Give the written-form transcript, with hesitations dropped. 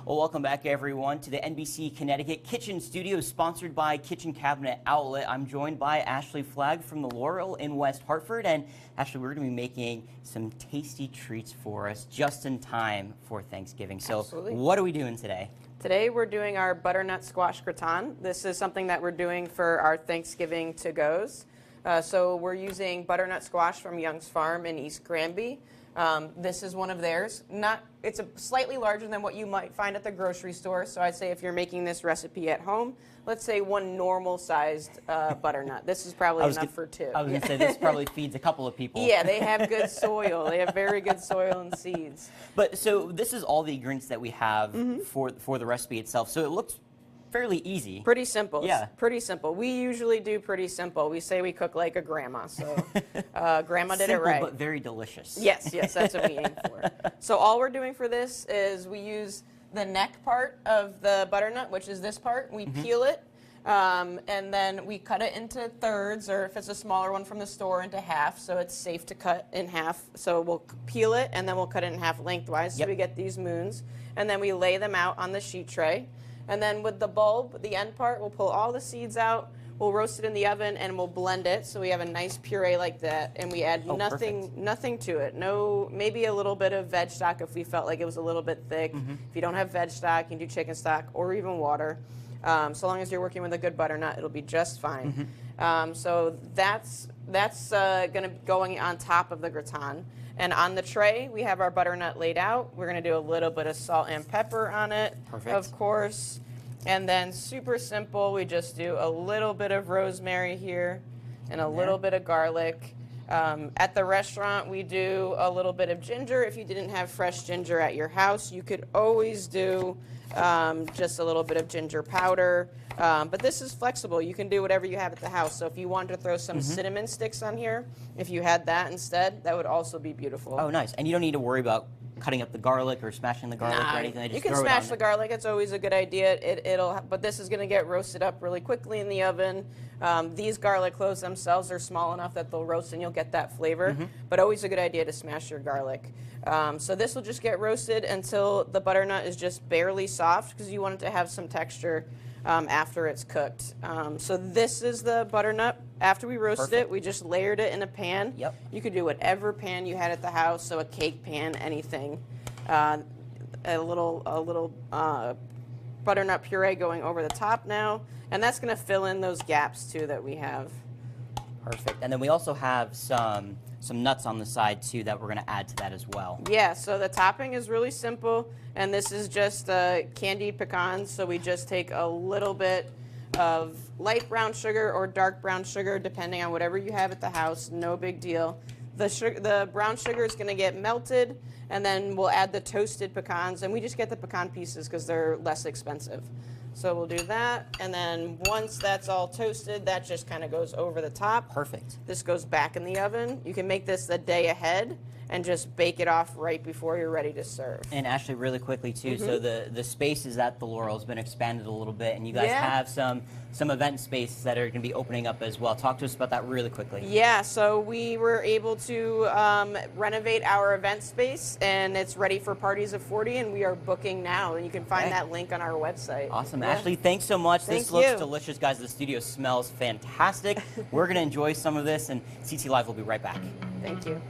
Well, welcome back, everyone, to the NBC Connecticut Kitchen Studio, sponsored by Kitchen Cabinet Outlet. I'm joined by Ashley Flagg from the Laurel in West Hartford. And Ashley, we're going to be making some tasty treats for us just in time for Thanksgiving. So Absolutely. What are we doing today? Today we're doing our butternut squash gratin. This is something that we're doing for our Thanksgiving to-goes. So we're using butternut squash from Young's Farm in East Granby. This is one of theirs. It's slightly larger than what you might find at the grocery store. So I'd say if you're making this recipe at home, let's say one normal-sized butternut. This is probably enough for two. I was going to say this probably feeds a couple of people. Yeah, they have good soil. They have very good soil and seeds. But so this is all the ingredients that we have for the recipe itself. So it looks fairly easy. Pretty simple. Yeah. Pretty simple. We usually do pretty simple. We say we cook like a grandma, so grandma did Simple, it right. But very delicious. Yes, that's what we aim for. So all we're doing for this is we use the neck part of the butternut, which is this part. We peel it, and then we cut it into thirds, or if it's a smaller one from the store, into half, so it's safe to cut in half. So we'll peel it, and then we'll cut it in half lengthwise, so we get these moons. And then we lay them out on the sheet tray. And then with the bulb, the end part, we'll pull all the seeds out, we'll roast it in the oven, and we'll blend it so we have a nice puree like that, and we add nothing to it. No, maybe a little bit of veg stock if we felt like it was a little bit thick. If you don't have veg stock, you can do chicken stock or even water. So long as you're working with a good butternut, it'll be just fine. So that's going on top of the gratin. And on the tray, we have our butternut laid out. We're going to do a little bit of salt and pepper on it, of course. And then super simple, we just do a little bit of rosemary here and a little bit of garlic. At the restaurant, we do a little bit of ginger. If you didn't have fresh ginger at your house, you could always do just a little bit of ginger powder. But this is flexible. You can do whatever you have at the house. So if you wanted to throw some cinnamon sticks on here, if you had that instead, that would also be beautiful. Oh, nice. And you don't need to worry about cutting up the garlic or smashing the garlic or anything. You can smash the garlic. It's always a good idea. But this is going to get roasted up really quickly in the oven. These garlic cloves themselves are small enough that they'll roast and you'll get that flavor. But always a good idea to smash your garlic. So this will just get roasted until the butternut is just barely soft, because you want it to have some texture after it's cooked. So this is the butternut. After we roasted it, we just layered it in a pan. You could do whatever pan you had at the house, so a cake pan, anything. A little butternut puree going over the top now, and that's going to fill in those gaps too that we have. Perfect. And then we also have some nuts on the side too that we're going to add to that as well. Yeah, so the topping is really simple, and this is just candied pecans. So we just take a little bit of light brown sugar or dark brown sugar, depending on whatever you have at the house. No big deal. The brown sugar is going to get melted, and then we'll add the toasted pecans, and we just get the pecan pieces because they're less expensive. So we'll do that, and then once that's all toasted, that just kind of goes over the top. Perfect. This goes back in the oven. You can make this a day ahead and just bake it off right before you're ready to serve. And Ashley, really quickly too, so the spaces at the Laurel has been expanded a little bit, and you guys have some event spaces that are going to be opening up as well. Talk to us about that really quickly. Yeah, so we were able to renovate our event space, and it's ready for parties of 40, and we are booking now, and you can find that link on our website. Awesome. Ashley, thanks so much. This looks delicious, guys. The studio smells fantastic. We're going to enjoy some of this, and CT Live will be right back. Thank you.